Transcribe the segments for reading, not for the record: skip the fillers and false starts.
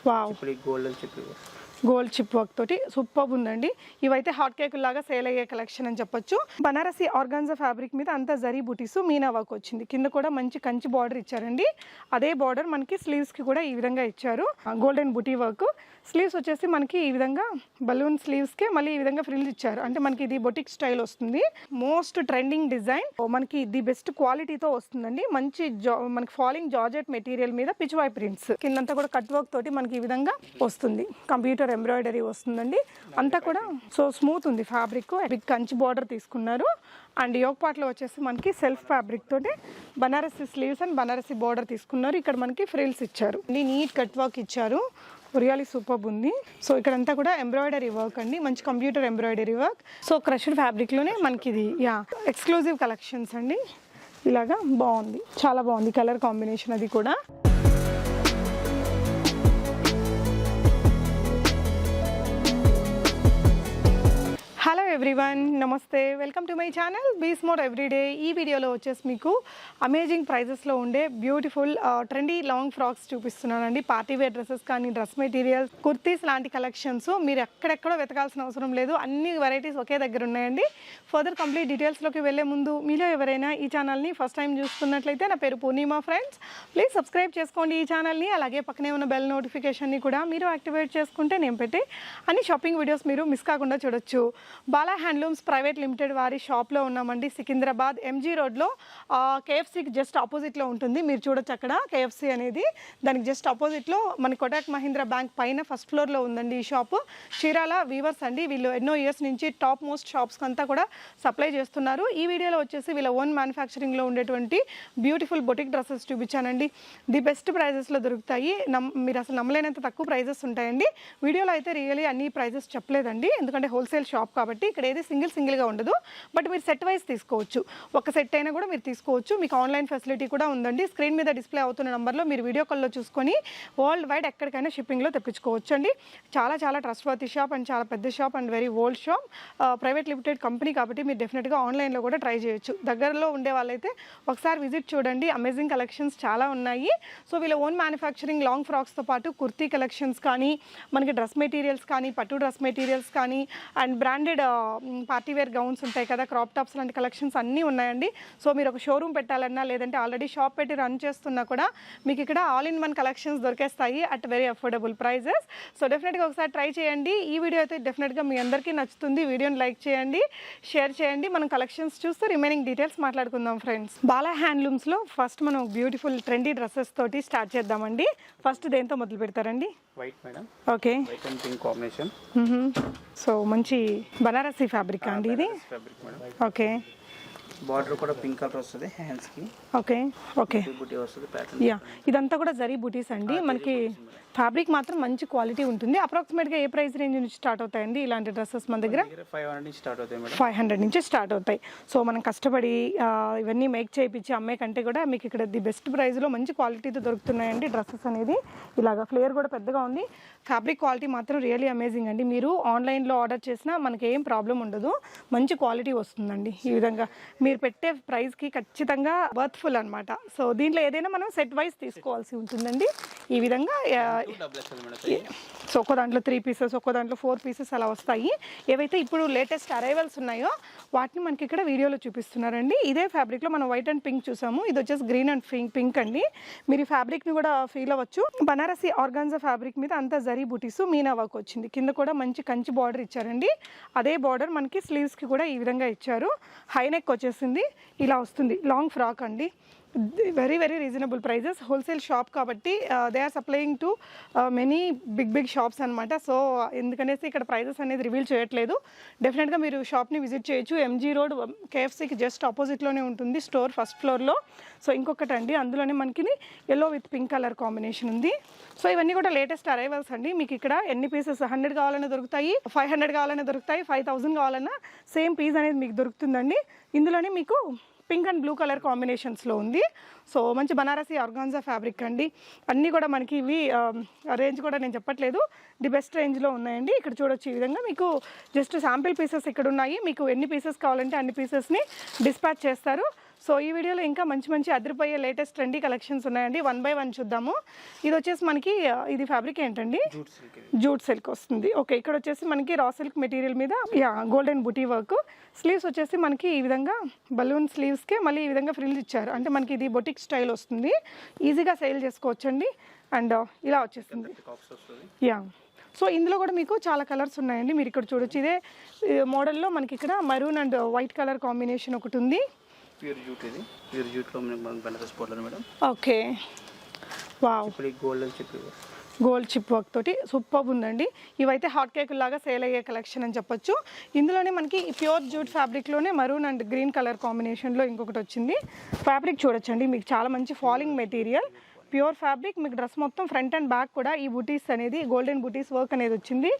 Wow, gold chip work తోటి super ఉందండి. ఇవైతే హాట్ కేక్ లాగా సేల్ అయ్యే కలెక్షన్ అని చెప్పొచ్చు. బనారసి ఆర్గాన్జా ఫ్యాబ్రిక్ మీద అంతా జరీ బుటీస్ మీనా వర్క్ వచ్చింది. కింద కూడా మంచి కంచి బార్డర్ ఇచ్చారండి. అదే బార్డర్ మనకి స్లీవ్స్ కి కూడా ఈ విధంగా ఇచ్చారు. గోల్డెన్ బుటీ వర్క్. స్లీవ్స్ వచ్చేసి మనకి ఈ విధంగా బలూన్ స్లీవ్స్ కి మళ్ళీ ఈ విధంగా ఫ్రిల్స్ ఇచ్చారు. అంటే మనకి ఇది బొటిక్ స్టైల్ వస్తుంది. మోస్ట్ ట్రెండింగ్ డిజైన్, మనకి ది బెస్ట్ క్వాలిటీతో వస్తుందండి. మంచి మనకి ఫాలింగ్ జార్జెట్ మెటీరియల్ మీద పిచ్వాయ్ ప్రింట్స్, కిందంతా కూడా కట్ వర్క్ తోటి మనకి ఈ విధంగా వస్తుంది. కంప్యూటర్ ఎంబ్రాయిడరీ వస్తుందండి. అంతా కూడా సో స్మూత్ ఉంది ఫ్యాబ్రిక్. బిగ్ కంచి బార్డర్ తీసుకున్నారు. అండ్ యోగ్ పార్ట్ లో వచ్చేసి మనకి సెల్ఫ్ ఫ్యాబ్రిక్ తోటి Banarasi sleeves and Banarasi border తీసుకున్నారు. ఇక్కడ మనకి ఫ్రిల్స్ ఇచ్చారు. నీట్ కట్ వర్క్ ఇచ్చారు. రియల్లీ సూపర్ ఉంది. సో ఇక్కడంతా కూడా ఎంబ్రాయిడరీ వర్క్ అండి, మంచి computer embroidery work. So crushed fabric లోనే మనకి ఇది ఎక్స్క్లూజివ్ కలెక్షన్స్ అండి. ఇలాగా బాగుంది, చాలా బాగుంది కలర్ కాంబినేషన్ అది కూడా. హలో ఎవ్రీవన్, నమస్తే, welcome to my channel be smart everyday. ఈ వీడియోలో వచ్చేసి మీకు అమేజింగ్ ప్రైజెస్లో ఉండే బ్యూటిఫుల్ ట్రెండీ లాంగ్ ఫ్రాక్స్ చూపిస్తున్నానండి. పార్టీ వేర్ డ్రెస్సెస్ కానీ, డ్రెస్ మెటీరియల్స్, కుర్తీస్ లాంటి కలెక్షన్స్ మీరు ఎక్కడెక్కడో వెతకాల్సిన అవసరం లేదు. అన్ని వెరైటీస్ ఒకే దగ్గర ఉన్నాయండి. ఫర్దర్ కంప్లీట్ డీటెయిల్స్లోకి వెళ్ళే ముందు మీలో ఎవరైనా ఈ ఛానల్ని ఫస్ట్ టైం చూస్తున్నట్లయితే, నా పేరు పూర్ణిమా ఫ్రెండ్స్, ప్లీజ్ సబ్స్క్రైబ్ చేసుకోండి ఈ ఛానల్ని. అలాగే పక్కనే ఉన్న బెల్ నోటిఫికేషన్ని కూడా మీరు యాక్టివేట్ చేసుకుంటే నేను పెట్టే అన్ని షాపింగ్ వీడియోస్ మీరు మిస్ కాకుండా చూడొచ్చు. బాలా హ్యాండ్లూమ్స్ ప్రైవేట్ లిమిటెడ్ వారి షాప్లో ఉన్నామండి. సికింద్రాబాద్ ఎంజీ రోడ్లో కేఎఫ్సీకి జస్ట్ ఆపోజిట్లో ఉంటుంది. మీరు చూడొచ్చు అక్కడ కేఎఫ్సీ అనేది. దానికి జస్ట్ ఆపోజిట్లో మన కోటక్ మహీంద్రా బ్యాంక్ పైన ఫస్ట్ ఫ్లోర్లో ఉందండి ఈ షాపు. చీరాల వీవర్స్ అండి. వీళ్ళు ఎన్నో ఇయర్స్ నుంచి టాప్ మోస్ట్ షాప్స్కి అంతా కూడా సప్లై చేస్తున్నారు. ఈ వీడియోలో వచ్చేసి వీళ్ళ ఓన్ మ్యానుఫ్యాక్చరింగ్లో ఉండేటువంటి బ్యూటిఫుల్ బొటిక్ డ్రెస్సెస్ చూపించానండి. ది బెస్ట్ ప్రైజెస్లో దొరుకుతాయి. మీరు అసలు నమ్మలేనంత తక్కువ ప్రైజెస్ ఉంటాయండి. వీడియోలో అయితే రియల్లీ అన్ని ప్రైజెస్ చెప్పలేదండి, ఎందుకంటే హోల్సేల్ షాప్ కాబట్టి ఇక్కడ ఏది సింగిల్గా ఉండదు. బట్ మీరు సెట్ వైజ్ తీసుకోవచ్చు. ఒక సెట్ అయినా కూడా మీరు తీసుకోవచ్చు. మీకు ఆన్లైన్ ఫెసిలిటీ కూడా ఉందండి. స్క్రీన్ మీద డిస్ప్లే అవుతున్న నెంబర్లో మీరు వీడియో కాల్లో చూసుకొని వరల్డ్ వైడ్ ఎక్కడికైనా షిప్పింగ్లో తెప్పించుకోవచ్చు అండి. చాలా ట్రస్ట్ వర్తీ షాప్ అండ్ చాలా పెద్ద shop and very old shop. Private limited company కాబట్టి మీరు డెఫినెట్గా ఆన్లైన్లో కూడా ట్రై చేయొచ్చు. దగ్గరలో ఉండే వాళ్ళైతే ఒకసారి విజిట్ చూడండి. అమేజింగ్ కలెక్షన్స్ చాలా ఉన్నాయి. సో వీళ్ళ ఓన్ మ్యానుఫ్యాక్చరింగ్ లాంగ్ ఫ్రాక్స్తో పాటు కుర్తీ కలెక్షన్స్ కానీ, మనకి డ్రెస్ మెటీరియల్స్ కానీ, పట్టు డ్రెస్ మెటీరియల్స్ కానీ, and branded party wear gowns ఉంటాయి కదా, క్రాప్ టాప్స్ లాంటి కలెక్షన్స్ అన్నీ ఉన్నాయండి. సో మీరు ఒక షోరూమ్ పెట్టాలన్నా, లేదంటే ఆల్రెడీ షాప్ పెట్టి రన్ చేస్తున్నా కూడా మీకు ఇక్కడ ఆల్ ఇన్ వన్ కలెక్షన్స్ దొరికేస్తాయి at very affordable prices. So డెఫినెట్గా ఒకసారి ట్రై చేయండి. ఈ వీడియో అయితే డెఫినెట్గా మీ అందరికీ నచ్చుతుంది. వీడియోని లైక్ చేయండి, షేర్ చేయండి. మనం కలెక్షన్స్ చూస్తూ రిమైనింగ్ డీటెయిల్స్ మాట్లాడుకుందాం ఫ్రెండ్స్. బాలా హ్యాండ్లూమ్స్లో ఫస్ట్ మనం బ్యూటిఫుల్ ట్రెండీ డ్రెస్సెస్ తోటి స్టార్ట్ చేద్దామండి. ఫస్ట్ దేంతో మొదలు పెడతారండి? White madam. Okay, white and pink combination. So మంచి బనారసి ఫ్యాబ్రిక్ అండి ఇది. ఓకే, బార్డర్ కూడా పింక్ కలర్ వస్తుంది హ్యాండ్స్ కి. ఓకే బూటీ వస్తుంది ప్యాటర్న్. యా, ఇదంతా కూడా జరీ బూటీస్ అండి. మనకి ఫ్యాబ్రిక్ మాత్రం మంచి క్వాలిటీ ఉంటుంది. అప్రాక్సిమేట్గా ఏ ప్రైస్ రేంజ్ నుంచి స్టార్ట్ అవుతాయండి ఇలాంటి డ్రెస్సెస్ మన దగ్గర? 500 నుంచి స్టార్ట్ అవుతాయి మేడం. 500 నుంచి స్టార్ట్ అవుతాయి. సో మనం కష్టపడి ఇవన్నీ మేక్ చేయించి అమ్మే కంటే కూడా మీకు ఇక్కడ ది బెస్ట్ ప్రైస్లో మంచి క్వాలిటీతో దొరుకుతున్నాయండి డ్రెస్సెస్ అనేది. ఇలాగా ఫ్లేయర్ కూడా పెద్దగా ఉంది. ఫ్యాబ్రిక్ క్వాలిటీ మాత్రం రియల్లీ అమేజింగ్ అండి. మీరు ఆన్లైన్లో ఆర్డర్ చేసినా మనకి ఏం ప్రాబ్లం ఉండదు, మంచి క్వాలిటీ వస్తుందండి. ఈ విధంగా మీరు పెట్టే ప్రైస్కి ఖచ్చితంగా వర్త్ఫుల్ అనమాట. సో దీంట్లో ఏదైనా మనం సెట్ వైజ్ తీసుకోవాల్సి ఉంటుందండి. ఈ విధంగా సో ఒక్కో దాంట్లో 3 పీసెస్, ఒక్కో దాంట్లో 4 పీసెస్ అలా వస్తాయి. ఏవైతే ఇప్పుడు లేటెస్ట్ అరైవల్స్ ఉన్నాయో వాటిని మనకి ఇక్కడ వీడియోలో చూపిస్తున్నారండి. ఇదే ఫ్యాబ్రిక్లో మనం వైట్ అండ్ పింక్ చూసాము. ఇది వచ్చేసి గ్రీన్ అండ్ పింక్ అండి. మీరు ఈ ఫ్యాబ్రిక్ని కూడా ఫీల్ అవ్వచ్చు. బనారసి ఆర్గాన్జా ఫ్యాబ్రిక్ మీద అంతా జరీ బూటీస్ మీనా వర్క్ వచ్చింది. కింద కూడా మంచి కంచి బార్డర్ ఇచ్చారండి. అదే బార్డర్ మనకి స్లీవ్స్కి కూడా ఈ విధంగా ఇచ్చారు. హై నెక్ వచ్చేసింది, ఇలా వస్తుంది. లాంగ్ ఫ్రాక్ అండి. Very reasonable prices. Wholesale shop కాబట్టి they are supplying to many big shops అనమాట. సో ఎందుకనేసి ఇక్కడ ప్రైజెస్ అనేది రివీల్ చేయట్లేదు. డెఫినెట్గా మీరు షాప్ని విజిట్ చేయొచ్చు. ఎంజీ రోడ్ కేఎఫ్సీకి జస్ట్ ఆపోజిట్లోనే ఉంటుంది స్టోర్, ఫస్ట్ ఫ్లోర్లో. సో ఇంకొకటి అండి, అందులోనే మనకి yellow with pink colour combination ఉంది. సో ఇవన్నీ కూడా లేటెస్ట్ అరైవల్స్ అండి. మీకు ఇక్కడ ఎన్ని పీసెస్ 100 కావాలన్నా దొరుకుతాయి, 500 కావాలన్నా దొరుకుతాయి, 5000 కావాలన్నా సేమ్ పీస్ అనేది మీకు దొరుకుతుందండి. ఇందులోనే మీకు పింక్ అండ్ బ్లూ కలర్ కాంబినేషన్స్లో ఉంది. సో మంచి బనారసి ఆర్గాన్జా ఫ్యాబ్రిక్ అండి. అన్నీ కూడా మనకి ఇవి రేంజ్ కూడా నేను చెప్పట్లేదు, ది బెస్ట్ రేంజ్లో ఉన్నాయండి. ఇక్కడ చూడొచ్చు ఈ విధంగా మీకు జస్ట్ శాంపిల్ పీసెస్ ఇక్కడ ఉన్నాయి. మీకు ఎన్ని పీసెస్ కావాలంటే అన్ని పీసెస్ని డిస్పాచ్ చేస్తారు. సో ఈ వీడియోలో ఇంకా మంచి మంచి అదిరిపోయే లేటెస్ట్ ట్రెండీ కలెక్షన్స్ ఉన్నాయండి. 1 by 1 చూద్దాము. ఇది వచ్చేసి మనకి ఇది ఫ్యాబ్రిక్ ఏంటండి? జూట్ సిల్క్ వస్తుంది. ఓకే, ఇక్కడ వచ్చేసి మనకి రా సిల్క్ మెటీరియల్ మీద గోల్డెన్ బుటీ వర్క్. స్లీవ్స్ వచ్చేసి మనకి ఈ విధంగా బలూన్ స్లీవ్స్కే మళ్ళీ ఈ విధంగా ఫ్రిల్స్ ఇచ్చారు. అంటే మనకి ఇది బొటిక్ స్టైల్ వస్తుంది, ఈజీగా సేల్ చేసుకోవచ్చండి. అండ్ ఇలా వచ్చేస్తుంది. సో ఇందులో కూడా మీకు చాలా కలర్స్ ఉన్నాయండి. మీరు ఇక్కడ చూడొచ్చు, ఇదే మోడల్లో మనకి ఇక్కడ maroon and white colour combination ఒకటి ఉంది. ప్యూర్ జూట్, ఇది ప్యూర్ జూట్లో మనకి Banaras border madam. Okay, wow, golden chip, gold chip work తోటి సూపర్ ఉందండి. ఇవైతే హాట్ కేక్ లాగా సేల్ అయ్యే కలెక్షన్ అని చెప్పొచ్చు. ఇందులోనే మనకి ప్యూర్ జూట్ ఫ్యాబ్రిక్లోనే మరూన్ అండ్ గ్రీన్ కలర్ కాంబినేషన్లో ఇంకొకటి వచ్చింది. ఫ్యాబ్రిక్ చూడొచ్చండి, మీకు చాలా మంచి ఫాలింగ్ మెటీరియల్, ప్యూర్ ఫ్యాబ్రిక్. మీకు డ్రెస్ మొత్తం ఫ్రంట్ అండ్ బ్యాక్ కూడా ఈ బూటీస్ అనేది గోల్డెన్ బూటీస్ వర్క్ అనేది వచ్చింది.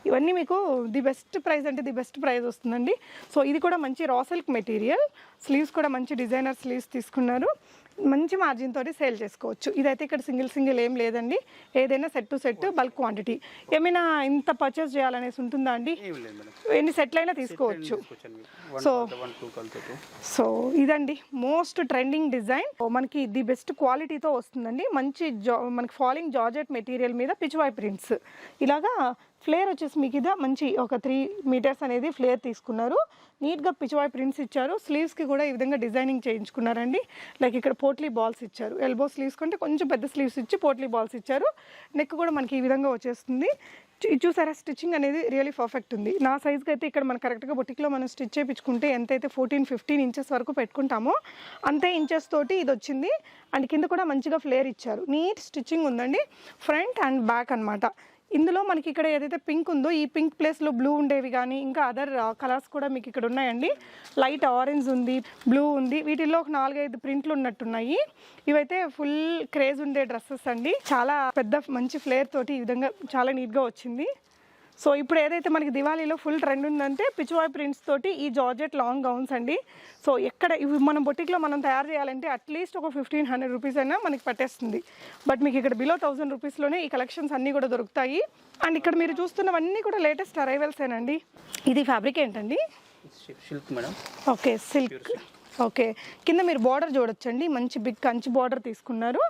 ఇవన్నీ మీకు ది బెస్ట్ ప్రైస్ అంటే ది బెస్ట్ ప్రైస్ వస్తుందండి. సో ఇది కూడా మంచి రా సిల్క్ మెటీరియల్, స్లీవ్స్ కూడా మంచి డిజైనర్ స్లీవ్స్ తీసుకున్నారు. మంచి మార్జిన్ తోటి సేల్ చేసుకోవచ్చు. ఇదైతే ఇక్కడ సింగిల్ ఏం లేదండి, ఏదైనా set to set bulk quantity. ఏమైనా ఇంత పర్చేస్ చేయాలనేసి ఉంటుందా అండి? ఎన్ని సెట్లు అయినా తీసుకోవచ్చు. సో ఇదండి మోస్ట్ ట్రెండింగ్ డిజైన్, మనకి ది బెస్ట్ క్వాలిటీతో వస్తుందండి. మంచి మనకి ఫాలింగ్ జార్జెట్ మెటీరియల్ మీద పిచ్వాయ్ ప్రింట్స్. ఇలాగా ఫ్లేర్ వచ్చేసి మీకు ఇదా మంచి ఒక 3 మీటర్స్ అనేది ఫ్లేర్ తీసుకున్నారు. నీట్గా పిచ్వాయ్ ప్రింట్స్ ఇచ్చారు. స్లీవ్స్కి కూడా ఈ విధంగా డిజైనింగ్ చేయించుకున్నారండి. లైక్ ఇక్కడ పోట్లీ బాల్స్ ఇచ్చారు. ఎల్బో స్లీవ్స్ కంటే కొంచెం పెద్ద స్లీవ్స్ ఇచ్చి పోట్లీ బాల్స్ ఇచ్చారు. నెక్ కూడా మనకి ఈ విధంగా వచ్చేస్తుంది. చూసారా, స్టిచ్చింగ్ అనేది రియలీ పర్ఫెక్ట్ ఉంది. నా సైజ్కి అయితే ఇక్కడ మనం కరెక్ట్గా బొటిక్లో మనం స్టిచ్ చేయించుకుంటే ఎంతైతే 14-15 ఇంచెస్ వరకు పెట్టుకుంటామో అంతే ఇంచెస్ తోటి ఇది వచ్చింది. అండ్ కింద కూడా మంచిగా ఫ్లేర్ ఇచ్చారు. నీట్ స్టిచ్చింగ్ ఉందండి, ఫ్రంట్ అండ్ బ్యాక్ అన్నమాట. ఇందులో మనకి ఇక్కడ ఏదైతే పింక్ ఉందో ఈ పింక్ ప్లేస్లో బ్లూ ఉండేవి కానీ ఇంకా అదర్ కలర్స్ కూడా మీకు ఇక్కడ ఉన్నాయండి. లైట్ ఆరెంజ్ ఉంది, బ్లూ ఉంది. వీటిల్లో ఒక 4-5 ప్రింట్లు ఉన్నట్టున్నాయి. ఇవైతే ఫుల్ క్రేజ్ ఉండే డ్రెస్సెస్ అండి. చాలా పెద్ద మంచి ఫ్లేర్ తోటి ఈ విధంగా చాలా నీట్గా వచ్చింది. సో ఇప్పుడు ఏదైతే మనకి దివాళీలో ఫుల్ ట్రెండ్ ఉందంటే పిచ్వాయ్ ప్రింట్స్ తోటి ఈ జార్జెట్ లాంగ్ గౌన్స్ అండి. సో ఎక్కడ ఇవి మనం బొటిక్లో మనం తయారు చేయాలంటే అట్లీస్ట్ ఒక 1500 రూపీస్ అయినా మనకి పట్టేస్తుంది. బట్ మీకు ఇక్కడ బిలో 1000 రూపీస్లోనే ఈ కలెక్షన్స్ అన్నీ కూడా దొరుకుతాయి. అండ్ ఇక్కడ మీరు చూస్తున్నవన్నీ కూడా లేటెస్ట్ అరైవల్సేనండి. ఇది ఫ్యాబ్రిక్ ఏంటండి? Silk madam. Okay, silk. Okay, కింద మీరు బార్డర్ చూడొచ్చండి, మంచి బిగ్ కంచి బార్డర్ తీసుకున్నారు.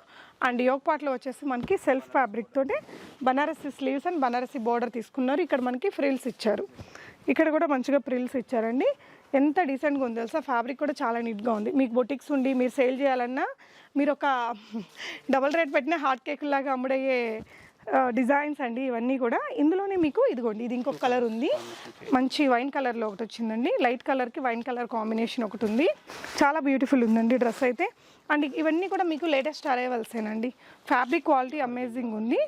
అండ్ యోగ్ పార్ట్లో వచ్చేసి మనకి సెల్ఫ్ ఫ్యాబ్రిక్ తోటి Banarasi sleeves and Banarasi border తీసుకున్నారు. ఇక్కడ మనకి ఫ్రిల్స్ ఇచ్చారు. ఇక్కడ కూడా మంచిగా ఫ్రిల్స్ ఇచ్చారండి. ఎంత డీసెంట్గా ఉంది తెలుసా, ఫ్యాబ్రిక్ కూడా చాలా నీట్గా ఉంది. మీకు బొటిక్స్ ఉండి మీరు సేల్ చేయాలన్నా మీరు ఒక డబల్ రేట్ పెట్టిన హాట్ కేక్ లాగా అమ్ముడయ్యే డిజైన్స్ అండి ఇవన్నీ కూడా. ఇందులోనే మీకు ఇదిగోండి, ఇది ఇంకొక కలర్ ఉంది, మంచి వైన్ కలర్లో ఒకటి వచ్చిందండి. లైట్ కలర్కి వైన్ కలర్ కాంబినేషన్ ఒకటి ఉంది. చాలా బ్యూటిఫుల్ ఉందండి డ్రెస్ అయితే. అండ్ ఇవన్నీ కూడా మీకు లేటెస్ట్ అరైవల్సేనండి. ఫ్యాబ్రిక్ క్వాలిటీ అమేజింగ్ ఉంది.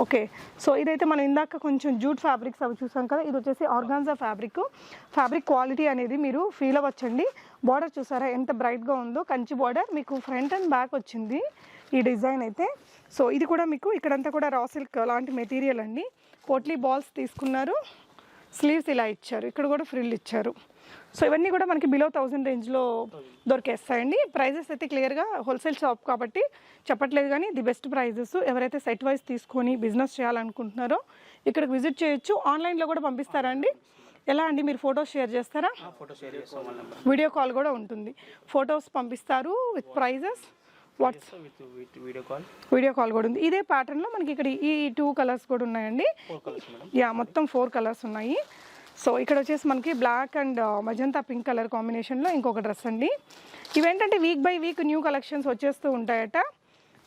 ఓకే, సో ఇదైతే మనం ఇందాక కొంచెం జూట్ ఫ్యాబ్రిక్స్ అవి చూసాం కదా, ఇది వచ్చేసి ఆర్గాన్జా ఫ్యాబ్రిక్ క్వాలిటీ అనేది మీరు ఫీల్ అవ్వచ్చండి. బార్డర్ చూసారా ఎంత బ్రైట్గా ఉందో, కంచి బార్డర్ మీకు ఫ్రంట్ అండ్ బ్యాక్ వచ్చింది ఈ డిజైన్ అయితే. సో ఇది కూడా మీకు ఇక్కడంతా కూడా రా సిల్క్ లాంటి మెటీరియల్ అండి. పోట్లీ బాల్స్ తీసుకున్నారు, స్లీవ్స్ ఇలా ఇచ్చారు, ఇక్కడ కూడా ఫ్రిల్ ఇచ్చారు. సో ఇవన్నీ కూడా మనకి బిలో 1000 రేంజ్లో దొరికేస్తాయండి. ప్రైజెస్ అయితే క్లియర్గా హోల్సేల్ షాప్ కాబట్టి చెప్పట్లేదు, కానీ ది బెస్ట్ ప్రైజెస్. ఎవరైతే సెట్ వైజ్ తీసుకొని బిజినెస్ చేయాలనుకుంటున్నారో ఇక్కడికి విజిట్ చేయొచ్చు. ఆన్లైన్లో కూడా పంపిస్తారా అండి? ఎలా అండి, మీరు ఫొటోస్ షేర్ చేస్తారా? వీడియో కాల్ కూడా ఉంటుంది, ఫొటోస్ పంపిస్తారు విత్ ప్రైజెస్. వీడియో కాల్ కూడా ఉంది. ఇదే ప్యాటర్న్లో మనకి ఇక్కడ ఈ 2 కలర్స్ కూడా ఉన్నాయండి. మొత్తం 4 కలర్స్ ఉన్నాయి. సో ఇక్కడ వచ్చేసి మనకి black and magenta pink colour కాంబినేషన్లో ఇంకొక డ్రెస్ అండి. ఇవేంటంటే week by week new collections వచ్చేస్తూ ఉంటాయట.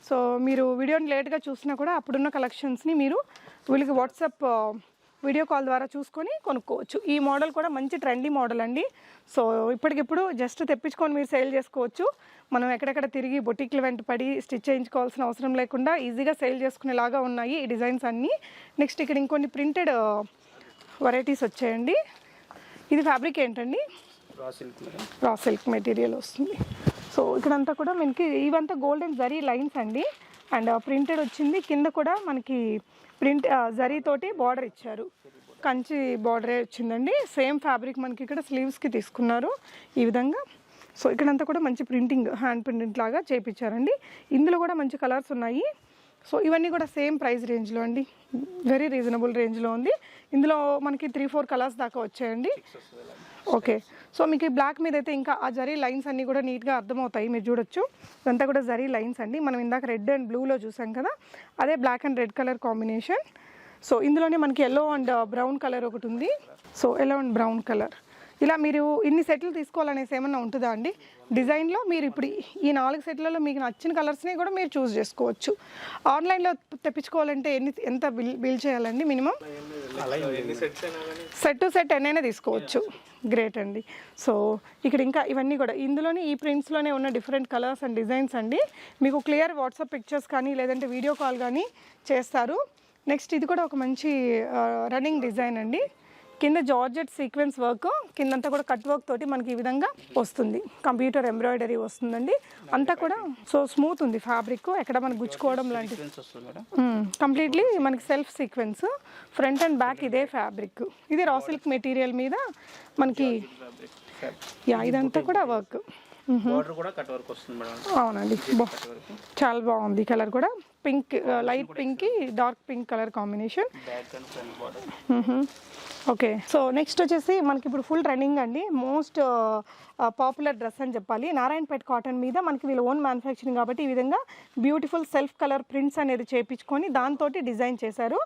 సో మీరు వీడియోని లేట్గా చూసినా కూడా అప్పుడున్న కలెక్షన్స్ని మీరు వీళ్ళకి వాట్సాప్ వీడియో కాల్ ద్వారా చూసుకొని కొనుక్కోవచ్చు. ఈ మోడల్ కూడా మంచి ట్రెండీ మోడల్ అండి. సో ఇప్పటికిప్పుడు జస్ట్ తెప్పించుకొని మీరు సేల్ చేసుకోవచ్చు. మనం ఎక్కడెక్కడ తిరిగి బొటిక్లు వెంట పడి స్టిచ్ చేయించుకోవాల్సిన అవసరం లేకుండా ఈజీగా సేల్ చేసుకునేలాగా ఉన్నాయి ఈ డిజైన్స్ అన్నీ. నెక్స్ట్ ఇక్కడ ఇంకొన్ని ప్రింటెడ్ వెరైటీస్ వచ్చాయండి. ఇది ఫ్యాబ్రిక్ ఏంటండి? రా సిల్క్ మెటీరియల్ వస్తుంది. సో ఇక్కడంతా కూడా మనకి ఇవంతా గోల్డెన్ జరీ లైన్స్ అండి. అండ్ ప్రింటెడ్ వచ్చింది. కింద కూడా మనకి ప్రింట్ జరీ తోటి బార్డర్ ఇచ్చారు, కంచి బార్డరే వచ్చిందండి. సేమ్ ఫ్యాబ్రిక్ మనకి ఇక్కడ స్లీవ్స్కి తీసుకున్నారు ఈ విధంగా. సో ఇక్కడంతా కూడా మంచి ప్రింటింగ్ హ్యాండ్ ప్రింటింగ్ లాగా చేయించారండి. ఇందులో కూడా మంచి కలర్స్ ఉన్నాయి. సో ఇవన్నీ కూడా సేమ్ ప్రైస్ రేంజ్లో అండి, వెరీ రీజనబుల్ రేంజ్లో ఉంది. ఇందులో మనకి 3-4 కలర్స్ దాకా వచ్చాయండి. ఓకే, సో మీకు ఈ బ్లాక్ మీద అయితే ఇంకా ఆ జరీ లైన్స్ అన్నీ కూడా నీట్గా అర్థమవుతాయి. మీరు చూడొచ్చు ఇదంతా కూడా జరీ లైన్స్ అండి. మనం ఇందాక రెడ్ అండ్ బ్లూలో చూసాం కదా, అదే black and red colour combination. So ఇందులోనే మనకి ఎల్లో అండ్ బ్రౌన్ కలర్ ఒకటి ఉంది. So yellow and brown colour, ఇలా మీరు ఇన్ని సెట్లు తీసుకోవాలనేసి ఏమన్నా ఉంటుందా అండి? డిజైన్లో మీరు ఇప్పుడు ఈ 4 సెట్లలో మీకు నచ్చిన కలర్స్ని కూడా మీరు చూస్ చేసుకోవచ్చు. ఆన్లైన్లో తెప్పించుకోవాలంటే ఎంత బిల్ చేయాలండి మినిమం? సెట్ టు సెట్ ఎన్నైనా తీసుకోవచ్చు. గ్రేట్ అండి. సో ఇక్కడ ఇంకా ఇవన్నీ కూడా ఇందులోనే ఈ ప్రింట్స్లోనే ఉన్న డిఫరెంట్ కలర్స్ అండ్ డిజైన్స్ అండి. మీకు క్లియర్ వాట్సాప్ పిక్చర్స్ కానీ లేదంటే వీడియో కాల్ కానీ చేస్తారు. నెక్స్ట్ ఇది కూడా ఒక మంచి రన్నింగ్ డిజైన్ అండి. కింద జార్జెట్ సీక్వెన్స్ వర్క్, కిందంతా కూడా కట్ వర్క్ తోటి మనకి ఈ విధంగా వస్తుంది. కంప్యూటర్ ఎంబ్రాయిడరీ వస్తుందండి. అంతా కూడా సో స్మూత్ ఉంది ఫ్యాబ్రిక్, ఎక్కడ మనకు గుచ్చుకోవడం లాంటిది. కంప్లీట్లీ మనకి self sequence, front and back ఇదే ఫ్యాబ్రిక్. ఇది రా సిల్క్ మెటీరియల్ మీద మనకి ఇదంతా కూడా వర్క్. అవునండి, చాలా బాగుంది. కలర్ కూడా pink, light pink, dark pink colour combination. Okay, so next వచ్చేసి మనకి ఇప్పుడు ఫుల్ ట్రెండింగ్ అండి, మోస్ట్ పాపులర్ డ్రెస్ అని చెప్పాలి. నారాయణపేట కాటన్ మీద మనకి వీళ్ళు ఓన్ మ్యానుఫ్యాక్చరింగ్ కాబట్టి ఈ విధంగా బ్యూటిఫుల్ సెల్ఫ్ కలర్ ప్రింట్స్ అనేది చేపించుకొని దాంతో డిజైన్ చేశారు.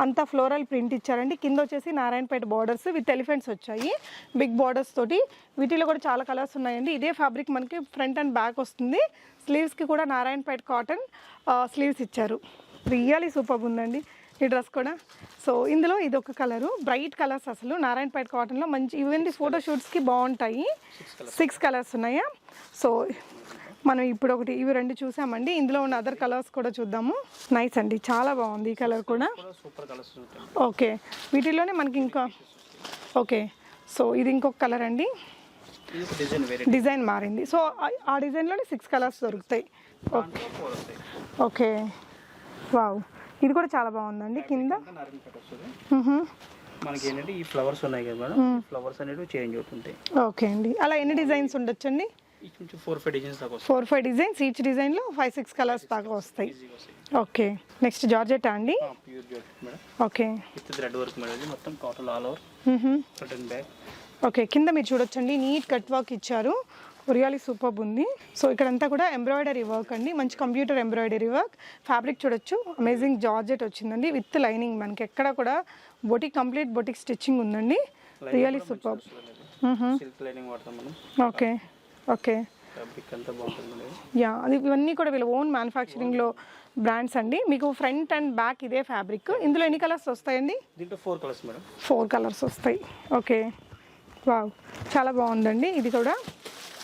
అంతా ఫ్లోరల్ ప్రింట్ ఇచ్చారండి. కింద వచ్చేసి నారాయణపేట బార్డర్స్ విత్ ఎలిఫెంట్స్ వచ్చాయి, బిగ్ బార్డర్స్ తోటి. వీటిలో కూడా చాలా కలర్స్ ఉన్నాయండి. ఇదే ఫ్యాబ్రిక్ మనకి ఫ్రంట్ అండ్ బ్యాక్ వస్తుంది. స్లీవ్స్కి కూడా నారాయణపేట కాటన్ స్లీవ్స్ ఇచ్చారు. రియల్లీ సూపర్ ఉందండి ఈ డ్రెస్ కూడా. సో ఇందులో ఇది ఒక కలరు, బ్రైట్ కలర్స్ అసలు నారాయణపేట కాటన్లో మంచి ఈవెన్ ఫోటోషూట్స్కి బాగుంటాయి. 6 కలర్స్ ఉన్నాయా? సో మనం ఇప్పుడు ఒకటి ఇవి 2 చూసామండి. ఇందులో ఉన్న అదర్ కలర్స్ కూడా చూద్దాము. నైస్ అండి, చాలా బాగుంది ఈ కలర్ కూడా. ఓకే, వీటిలోనే మనకి ఇంకా ఓకే, సో ఇది ఇంకొక కలర్ అండి, డిజైన్ మారింది. సో ఆ డిజైన్లోనే 6 కలర్స్ దొరుకుతాయి. ఓకే ఓకే, వావ్, ఇది కూడా చాలా బాగుందండి. కింద మనకి ఏంటంటే ఈ ఫ్లవర్స్ ఉన్నాయి కదా మేడం, ఫ్లవర్స్ అనేవి చేంజ్ అవుతుంటాయి. ఓకే అండి, అలా ఎన్ని డిజైన్స్ ఉండొచ్చండి? 4-5 డిజైన్స్ దాకా 4-5 డిజైన్స్, ఈచ్ డిజైన్లో 5-6 కలర్స్ దాకా వస్తాయి. ఓకే, నెక్స్ట్ జార్జెట్ అండి. Pure georgette madam. Okay, with thread work madam, ఇది మొత్తం cotton all over front and back. Okay, కింద మీరు చూడొచ్చండి నీట్ కట్ వర్క్ ఇచ్చారు, రియల్లీ సూపర్ ఉంది. సో ఇక్కడంతా కూడా ఎంబ్రాయిడరీ వర్క్ అండి, మంచి కంప్యూటర్ ఎంబ్రాయిడరీ వర్క్. ఫ్యాబ్రిక్ చూడొచ్చు, అమేజింగ్ జార్జెట్ వచ్చిందండి విత్ లైనింగ్. మనకి ఎక్కడ కూడా బొటిక్, కంప్లీట్ బొటిక్ స్టిచ్చింగ్ ఉందండి, రియల్లీ సూపర్. సిల్క్ లైనింగ్ వాడతాం మనం. ఓకే ఓకే, ఫ్యాబ్రిక్ అంతా బాగుంటుంది. యా, అది ఇవన్నీ కూడా వీళ్ళ ఓన్ మ్యానుఫ్యాక్చరింగ్లో బ్రాండ్స్ అండి. మీకు ఫ్రంట్ అండ్ బ్యాక్ ఇదే ఫ్యాబ్రిక్. ఇందులో ఎన్ని కలర్స్ వస్తాయండి? దీంట్లో 4 కలర్స్ మేడం. 4 కలర్స్ వస్తాయి. ఓకే, వావ్, చాలా బాగుందండి ఇది కూడా.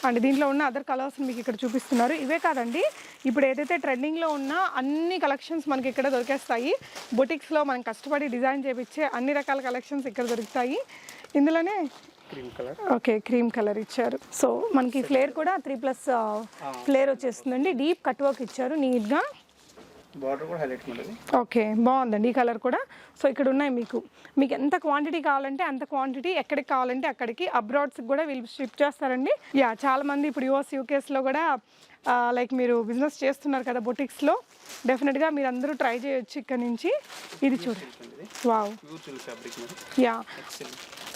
అండ్ దీంట్లో ఉన్న అదర్ కలర్స్ మీకు ఇక్కడ చూపిస్తున్నారు. ఇవే కాదండి, ఇప్పుడు ఏదైతే ట్రెండింగ్లో ఉన్న అన్ని కలెక్షన్స్ మనకి ఇక్కడ దొరికేస్తాయి. బొటిక్స్లో మనం కష్టపడి డిజైన్ చేయించే అన్ని రకాల కలెక్షన్స్ ఇక్కడ దొరుకుతాయి. ఇందులోనే cream colour. Okay, cream colour ఇచ్చారు. సో మనకి ఫ్లేర్ కూడా 3+ ఫ్లేర్ వచ్చేస్తుందండి. డీప్ కట్ వర్క్ ఇచ్చారు నీట్గా. బార్డర్ కూడా హైలైట్ ఉంటుంది. ఓకే, బాగుందండి ఈ కలర్ కూడా. సో ఇక్కడ ఉన్నాయి మీకు ఎంత క్వాంటిటీ కావాలంటే అంత క్వాంటిటీ, ఎక్కడికి కావాలంటే అక్కడికి. అబ్రాడ్స్కి కూడా వీళ్ళు షిప్ చేస్తారండి. యా, చాలామంది ఇప్పుడు యూకేస్లో కూడా లైక్ మీరు బిజినెస్ చేస్తున్నారు కదా బొటిక్స్లో, డెఫినెట్గా మీరు అందరూ ట్రై చేయొచ్చు ఇక్కడ నుంచి. ఇది చూడండి, వావ్, యా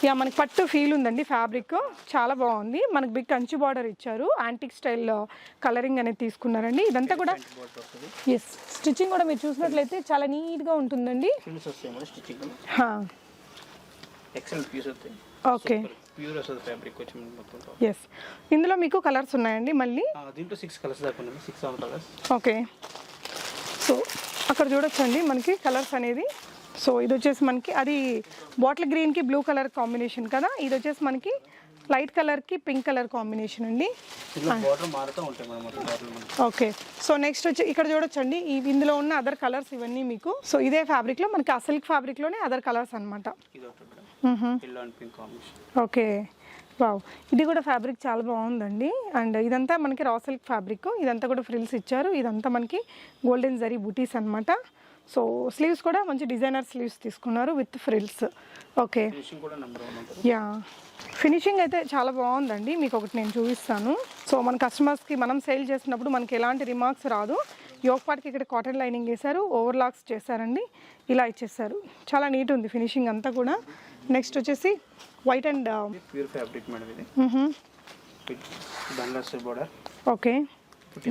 యా, మనకి పట్టు ఫీల్ ఉందండి ఫ్యాబ్రిక్, చాలా బాగుంది. మనకి బిగ్ కంచి బార్డర్ ఇచ్చారు, యాంటిక్ స్టైల్ కలరింగ్ అనేది తీసుకున్నారండి. ఇదంతా కూడా ఎస్, స్టిచ్చింగ్ కూడా మీరు చూసినట్లయితే చాలా నీట్గా ఉంటుందండి. ఓకే, ఎస్, ఇందులో మీకు కలర్స్ ఉన్నాయండి మళ్ళీ. దీంట్లో 6 కలర్స్ దాకా ఉన్నాయి, 6 కలర్స్. ఓకే, సో అక్కడ చూడొచ్చండి మనకి కలర్స్ అనేది. సో ఇది వచ్చేసి మనకి అది బాటిల్ గ్రీన్కి బ్లూ కలర్ కాంబినేషన్ కదా, ఇది వచ్చేసి మనకి లైట్ కలర్కి పింక్ కలర్ కాంబినేషన్ అండి. ఓకే, సో నెక్స్ట్ వచ్చి ఇక్కడ చూడొచ్చండి ఇందులో ఉన్న అదర్ కలర్స్ ఇవన్నీ మీకు. సో ఇదే ఫ్యాబ్రిక్లో మనకి ఆ సిల్క్ ఫ్యాబ్రిక్లోనే అదర్ కలర్స్ అనమాట. ఓకే, వావ్, ఇది కూడా ఫ్యాబ్రిక్ చాలా బాగుందండి. అండ్ ఇదంతా మనకి రా సిల్క్ ఫ్యాబ్రిక్, ఇదంతా కూడా ఫ్రిల్స్ ఇచ్చారు. ఇదంతా మనకి గోల్డెన్ జరీ బూటీస్ అనమాట. సో స్లీవ్స్ కూడా మంచి డిజైనర్ స్లీవ్స్ తీసుకున్నారు with frills. Okay, yeah, finishing అయితే చాలా బాగుందండి. మీకు ఒకటి నేను చూపిస్తాను. సో మన కస్టమర్స్కి మనం సేల్ చేసినప్పుడు మనకి ఎలాంటి రిమార్క్స్ రాదు. యోక్ పార్ట్కి ఇక్కడ కాటన్ లైనింగ్ వేశారు, ఓవర్లాక్స్ చేశారండి, ఇలా ఇచ్చేసారు. చాలా నీట్ ఉంది ఫినిషింగ్ అంతా కూడా. నెక్స్ట్ వచ్చేసి white and pure fabric madam ఇది. Bangles border. ఓకే,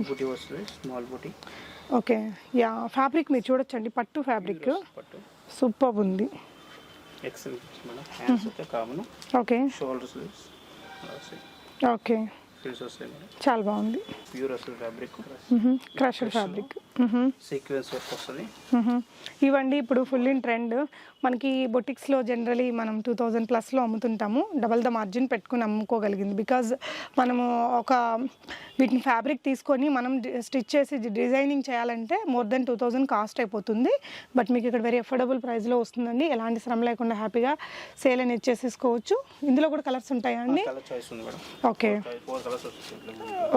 బుటీ వస్తుంది, స్మాల్ బుటీ. ఓకే, యా ఫ్యాబ్రిక్ మీరు చూడొచ్చండి, పట్టు ఫ్యాబ్రిక్ పట్టు సూపర్ ఉంది. XL madam. హ్యాండ్స్ అయితే common. Okay, shoulders okay, frills వస్తాయి మేడం. చాలా బాగుంది. ప్యూర్ వస్తుంది fabric. Crusher fabric. Sequence work వస్తుంది. ఇవండి ఇప్పుడు ఫుల్ ఇన్ ట్రెండ్. మనకి బొటిక్స్లో జనరలీ మనం 2000+ అమ్ముతుంటాము. డబల్ ద మార్జిన్ పెట్టుకుని అమ్ముకోగలిగింది. బికాజ్ మనము వీటిని ఫ్యాబ్రిక్ తీసుకొని మనం స్టిచ్ చేసి డిజైనింగ్ చేయాలంటే మోర్ దెన్ 2000 కాస్ట్ అయిపోతుంది. బట్ మీకు ఇక్కడ వెరీ అఫోర్డబుల్ ప్రైస్లో వస్తుందండి. ఎలాంటి శ్రమ లేకుండా హ్యాపీగా సేల్ అనేది చేసేసుకోవచ్చు. ఇందులో కూడా కలర్స్ ఉంటాయా అండి? ఓకే,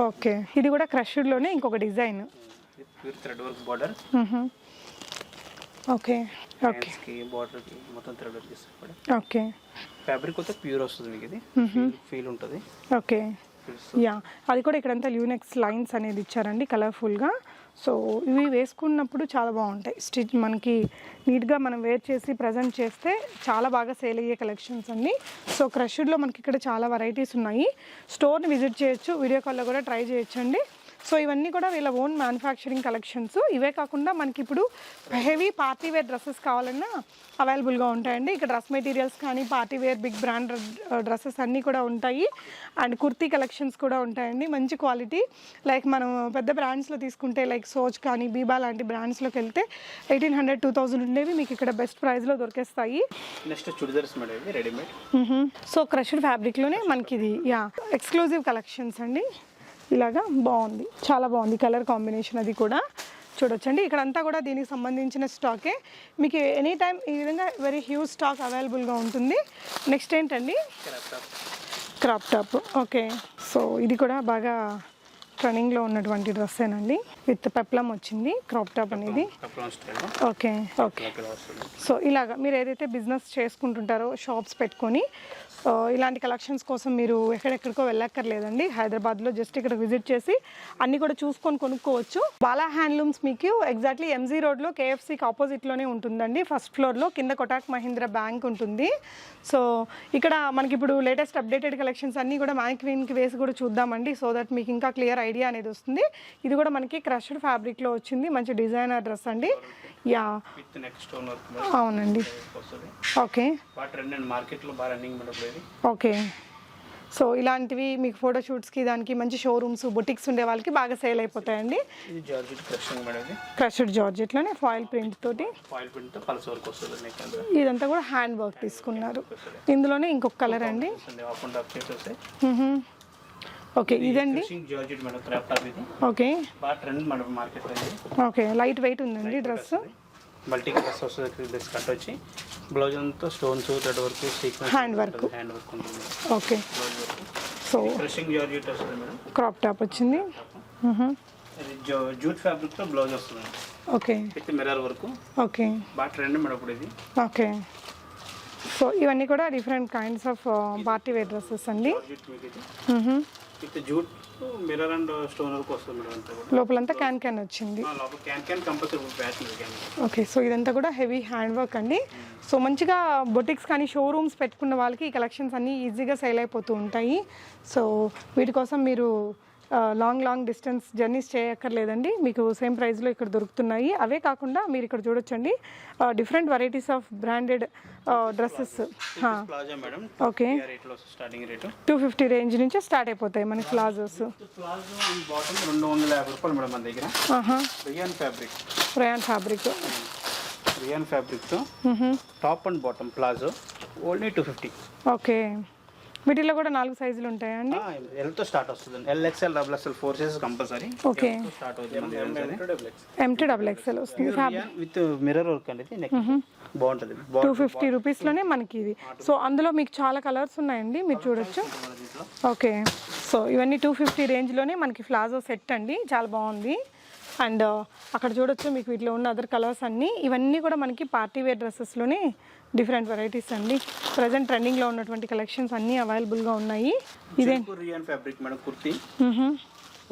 ఓకే, ఇది కూడా క్రష్డ్లోనే ఇంకొక design. Pure thread work border. Okay, okay, border మొత్తం థ్రెడ్ వర్క్ చేస్తారు. ఓకే, ఫ్యాబ్రిక్ అయితే ప్యూర్ వస్తుంది మీకు. ఇది ఫీల్ ఉంటుంది. ఓకే, యా అది కూడా ఇక్కడంతా ల్యూనెక్స్ లైన్స్ అనేది ఇచ్చారండి కలర్ఫుల్గా. సో ఇవి వేసుకున్నప్పుడు చాలా బాగుంటాయి. స్టిచ్ మనకి నీట్గా మనం వేర్ చేసి ప్రజెంట్ చేస్తే చాలా బాగా సేల్ అయ్యే కలెక్షన్స్ అండి. సో క్రష్డ్లో మనకి ఇక్కడ చాలా వెరైటీస్ ఉన్నాయి. స్టోర్ని విజిట్ చేయొచ్చు, వీడియో కాల్లో కూడా ట్రై చేయొచ్చండి. సో ఇవన్నీ కూడా వీళ్ళ ఓన్ మ్యానుఫ్యాక్చరింగ్ కలెక్షన్స్. ఇవే కాకుండా మనకి ఇప్పుడు హెవీ పార్టీ వేర్ డ్రెస్సెస్ కావాలన్నా అవైలబుల్గా ఉంటాయండి. ఇక్కడ డ్రెస్ మెటీరియల్స్ కానీ party wear big brand dresses అన్నీ కూడా ఉంటాయి. అండ్ కుర్తీ కలెక్షన్స్ కూడా ఉంటాయండి, మంచి క్వాలిటీ. లైక్ మనం పెద్ద బ్రాండ్స్లో తీసుకుంటే లైక్ సోచ్ కానీ బీబా లాంటి బ్రాండ్స్లోకి వెళ్తే 1800, 2000 ఉండేవి మీకు ఇక్కడ బెస్ట్ ప్రైస్లో దొరికేస్తాయి. నెక్స్ట్ చుడిదార్స్ మేడం, ఇది రెడీమేడ్. సో క్రష్డ్ ఫ్యాబ్రిక్లోనే మనకి ఇది యా ఎక్స్క్లూజివ్ కలెక్షన్స్ అండి. ఇలాగా బాగుంది, చాలా బాగుంది కలర్ కాంబినేషన్. అది కూడా చూడొచ్చండి. ఇక్కడంతా కూడా దీనికి సంబంధించిన స్టాకే. మీకు ఎనీ టైం ఈ విధంగా వెరీ హ్యూజ్ స్టాక్ అవైలబుల్గా ఉంటుంది. నెక్స్ట్ ఏంటండి? Crop top. ఓకే, సో ఇది కూడా బాగా ట్రెండింగ్లో ఉన్నటువంటి డ్రెస్సేనండి. విత్ పెప్లం వచ్చింది క్రాప్ టాప్ అనేది. Okay, okay. సో ఇలాగా మీరు ఏదైతే బిజినెస్ చేసుకుంటుంటారో షాప్స్ పెట్టుకొని ఇలాంటి కలెక్షన్స్ కోసం మీరు ఎక్కడెక్కడికో వెళ్ళక్కర్లేదండి. హైదరాబాద్లో జస్ట్ ఇక్కడ విజిట్ చేసి అన్నీ కూడా చూసుకొని కొనుక్కోవచ్చు. బాలా హ్యాండ్లూమ్స్ మీకు ఎగ్జాక్ట్లీ ఎంజీ రోడ్లో కేఎఫ్సీకి ఆపోజిట్లోనే ఉంటుందండి. ఫస్ట్ ఫ్లోర్లో కింద కొటాక్ మహీంద్రా బ్యాంక్ ఉంటుంది. సో ఇక్కడ మనకి ఇప్పుడు లేటెస్ట్ అప్డేటెడ్ కలెక్షన్స్ అన్నీ కూడా మ్యానిక్వీన్కి వేసి కూడా చూద్దామండి. సో దట్ మీకు ఇంకా క్లియర్ ఐడియా అనేది వస్తుంది. ఇది కూడా మనకి క్రష్డ్ ఫ్యాబ్రిక్లో వచ్చింది, మంచి డిజైనర్ డ్రెస్ అండి. యా అవునండి. Okay, okay. సో ఇలాంటివి మీకు ఫోటోషూట్స్కి దానికి మంచి షోరూమ్స్ బొటిక్స్ ఉండే వాళ్ళకి బాగా సేల్ అయిపోతాయండి. క్రష్డ్ జార్జెట్లోనే ఫాయిల్ ప్రింట్ తోటి. ఇదంతా కూడా హ్యాండ్ వర్క్ తీసుకున్నారు. ఇందులోనే ఇంకొక కలర్ అండి. ఓకే, ఇదండి. ఓకే, ఓకే, లైట్ వెయిట్ ఉందండి డ్రెస్. మల్టీ కలర్స్ వస్తుంది. డ్రెస్ కట్ వచ్చి బ్లౌజ్ అంతా stones thread work sequence hand work ఉంటుంది. ఓకే, సో క్రషింగ్ జార్జెట్ వస్తుంది మేడం. క్రాప్ టాప్ వచ్చింది. జూట్ ఫ్యాబ్రిక్ తో బ్లౌజ్ వస్తుంది. Okay, with mirror work. Okay, బాగా ట్రెండ్ మేడం ఇప్పుడు ఇది. ఓకే. సో ఇవన్నీ కూడా different kinds of party wear dresses అండి. With jute mirror and stone work వస్తుంది మేడం. అంతా కూడా లోపలంతా క్యాన్ వచ్చింది. లోపల can compulsory pattern can. Okay, so ఇదంతా కూడా హెవీ హ్యాండ్ వర్క్ అండి. సో మంచిగా బొటిక్స్ కానీ షోరూమ్స్ పెట్టుకున్న వాళ్ళకి ఈ కలెక్షన్స్ అన్నీ ఈజీగా సేల్ అయిపోతూ ఉంటాయి. సో వీటి కోసం మీరు లాంగ్ డిస్టెన్స్ జర్నీస్ చేయక్కర్లేదండి. మీకు సేమ్ ప్రైస్లో ఇక్కడ దొరుకుతున్నాయి. అవే కాకుండా మీరు ఇక్కడ చూడొచ్చండి different varieties of branded dresses. Okay, 250 range నుంచి స్టార్ట్ అయిపోతాయి మనకి ప్లాజోస్. 250 రూపాయలు మేడం మన దగ్గర. Rayon fabric top and bottom palazzo only 250. Okay, వీటిలో కూడా 4 సైజులు ఉంటాయండి. ఎల్ తో స్టార్ట్ వస్తుంది. LXL, XXL 4 sizes compulsory. Okay, start అవుతుంది. M to XXL వస్తుంది. విత్ మిర్రర్ వర్క్ అనేది నెక్ బాగుంటుంది. 250 రూపీస్లోనే మనకి ఇది. సో అందులో మీకు చాలా కలర్స్ ఉన్నాయండి, మీరు చూడొచ్చు. ఓకే, సో ఇవన్నీ 250 రేంజ్లోనే మనకి ప్లాజో సెట్ అండి, చాలా బాగుంది. అండ్ అక్కడ చూడొచ్చు మీకు వీటిలో ఉన్న అదర్ కలర్స్ అన్నీ. ఇవన్నీ కూడా మనకి పార్టీ వేర్ డ్రెస్సెస్లోనే డిఫరెంట్ వెరైటీస్ అండి. ప్రజెంట్ ట్రెండింగ్లో ఉన్నటువంటి కలెక్షన్స్ అన్నీ అవైలబుల్గా ఉన్నాయి. ఇదే rayon fabric madam kurti.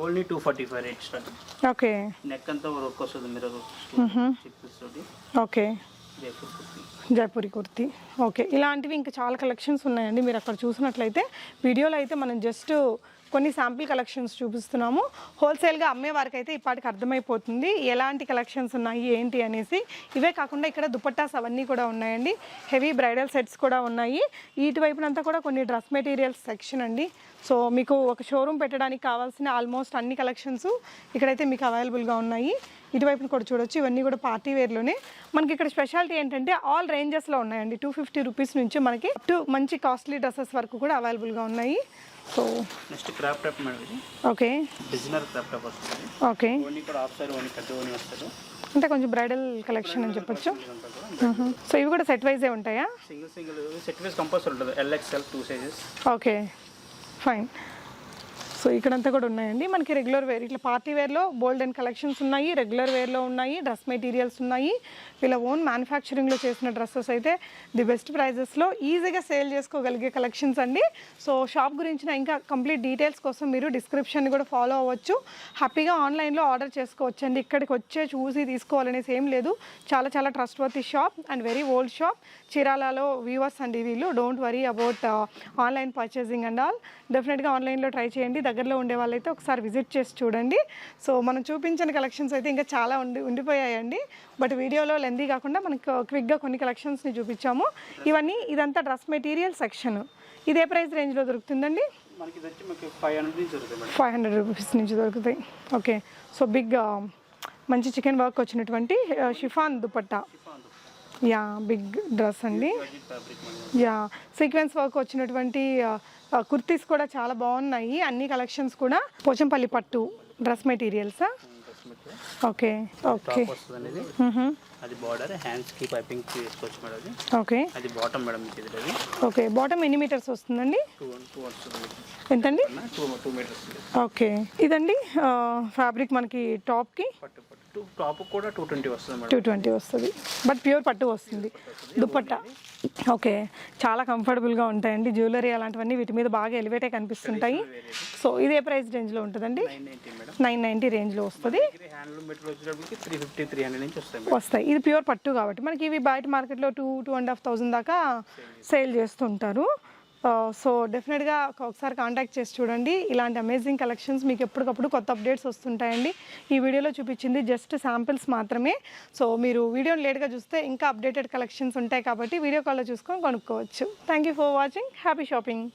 Only 245 rate start. Okay. Neck అంతా వర్క్ వస్తుంది మీరు తోటి. ఓకే. జైపూర్ కుర్తీ. జైపూరి కుర్తీ. ఓకే, ఇలాంటివి ఇంకా చాలా కలెక్షన్స్ ఉన్నాయండి. మీరు అక్కడ చూసినట్లయితే వీడియోలో అయితే మనం జస్ట్ కొన్ని శాంపిల్ కలెక్షన్స్ చూపిస్తున్నాము. హోల్సేల్గా అమ్మే వారికి అయితే ఇప్పటికి అర్థమైపోతుంది ఎలాంటి కలెక్షన్స్ ఉన్నాయి ఏంటి అనేసి. ఇవే కాకుండా ఇక్కడ దుపట్టాస్ అవన్నీ కూడా ఉన్నాయండి. హెవీ బ్రైడల్ సెట్స్ కూడా ఉన్నాయి. ఇటువైపునంతా కూడా కొన్ని డ్రెస్ మెటీరియల్స్ సెక్షన్ అండి. సో మీకు ఒక షోరూమ్ పెట్టడానికి కావాల్సిన ఆల్మోస్ట్ అన్ని కలెక్షన్స్ ఇక్కడైతే మీకు అవైలబుల్గా ఉన్నాయి. ఇటువైపున కూడా చూడొచ్చు, ఇవన్నీ కూడా పార్టీ వేర్లోనే. మనకి ఇక్కడ స్పెషాలిటీ ఏంటంటే ఆల్ రేంజెస్లో ఉన్నాయండి. 250 రూపీస్ నుంచి మనకి అప్ టు మంచి కాస్ట్లీ డ్రెస్సెస్ వరకు కూడా అవైలబుల్గా ఉన్నాయి. So next crop top madam ఇది. ఓకే. డిజైనర్ క్రాప్ టాప్ వస్తుంది. ఓకే. ఓన్లీ కూడా ఆఫ్ సైడ్ ఓన్లీ పెద్ద ఓన్లీ వస్తుంది. అంటే కొంచెం బ్రైడల్ కలెక్షన్ అని చెప్పొచ్చు. సో ఇవి కూడా సెట్ వైజే ఉంటాయా? సింగిల్ సెట్ వైజ్ కంపల్సరీ ఉంటుంది. LXL 2 sizes. Okay, fine. So ఇక్కడంతా కూడా ఉన్నాయండి మనకి రెగ్యులర్ వేర్. ఇట్లా పార్టీ వేర్లో బోల్డ్ అండ్ కలెక్షన్స్ ఉన్నాయి, రెగ్యులర్ వేర్లో ఉన్నాయి, డ్రెస్ మెటీరియల్స్ ఉన్నాయి. వీళ్ళ ఓన్ మ్యానుఫ్యాక్చరింగ్లో చేసిన డ్రెస్సెస్ అయితే ది బెస్ట్ ప్రైజెస్లో ఈజీగా సేల్ చేసుకోగలిగే కలెక్షన్స్ అండి. సో షాప్ గురించిన ఇంకా కంప్లీట్ డీటెయిల్స్ కోసం మీరు డిస్క్రిప్షన్ కూడా ఫాలో అవ్వచ్చు. హ్యాపీగా ఆన్లైన్లో ఆర్డర్ చేసుకోవచ్చు అండి. ఇక్కడికి వచ్చే చూసి తీసుకోవాలనేసి ఏం లేదు. చాలా చాలా trust worthy shop and very old shop. చీరాలలో వ్యూవర్స్ అండి వీళ్ళు. Don't worry about online purchasing and all. డెఫినెట్గా ఆన్లైన్లో ట్రై చేయండి. దగ్గరలో ఉండే వాళ్ళైతే ఒకసారి విజిట్ చేసి చూడండి. సో మనం చూపించిన కలెక్షన్స్ అయితే ఇంకా చాలా ఉండిపోయాయండి. బట్ వీడియోలో లెందీ కాకుండా మనకు క్విక్గా కొన్ని కలెక్షన్స్ని చూపించాము. ఇదంతా డ్రెస్ మెటీరియల్ సెక్షన్. ఇదే ప్రైస్ రేంజ్లో దొరుకుతుందండి? మనకి 500 రూపీస్ నుంచి దొరుకుతాయి. ఓకే. సో బిగ్ మంచి చికెన్ వర్క్ వచ్చినటువంటి chiffon dupatta. Yeah, big dress అండి. యా, సీక్వెన్స్ వర్క్ వచ్చినటువంటి కుర్తీస్ కూడా చాలా బాగున్నాయి. అన్ని కలెక్షన్స్ కూడా పోచంపల్లి పట్టు డ్రెస్ మెటీరియల్స్. ఓకే. ఓకే. అది బార్డర్ హ్యాండ్స్ కి పైపింగ్ చేసుకోవచ్చు మేడం అది. ఓకే. అది బాటమ్ మేడం ఇది. ఓకే, బాటమ్ ఎన్ని మీటర్స్ వస్తుందండి? 2 ఎంతండి? 2 మీటర్స్. ఓకే. ఇదండి ఫ్యాబ్రిక్ మనకి టాప్కి టాప్ కూడా 220 వస్తుంది మేడం. 220 వస్తుంది. బట్ ప్యూర్ పట్టు వస్తుంది దుపట్టా. ఓకే, చాలా కంఫర్టబుల్గా ఉంటాయండి. జ్యువెలరీ అలాంటివన్నీ వీటి మీద బాగా ఎలివేటే కనిపిస్తుంటాయి. సో ఇదే ప్రైస్ రేంజ్లో ఉంటుందండి? 990 రేంజ్లో వస్తుంది. వస్తాయి. ఇది ప్యూర్ పట్టు కాబట్టి మనకి ఇవి బయట మార్కెట్లో 2,500 దాకా సేల్ చేస్తుంటారు. సో డెఫినెట్గా ఒకసారి కాంటాక్ట్ చేసి చూడండి. ఇలాంటి అమేజింగ్ కలెక్షన్స్ మీకు ఎప్పటికప్పుడు కొత్త అప్డేట్స్ వస్తుంటాయండి. ఈ వీడియోలో చూపించింది జస్ట్ శాంపిల్స్ మాత్రమే. సో మీరు వీడియోని లేట్గా చూస్తే ఇంకా అప్డేటెడ్ కలెక్షన్స్ ఉంటాయి కాబట్టి వీడియో కాల్లో చూసుకొని కొనుక్కోవచ్చు. Thank you for watching. Happy shopping.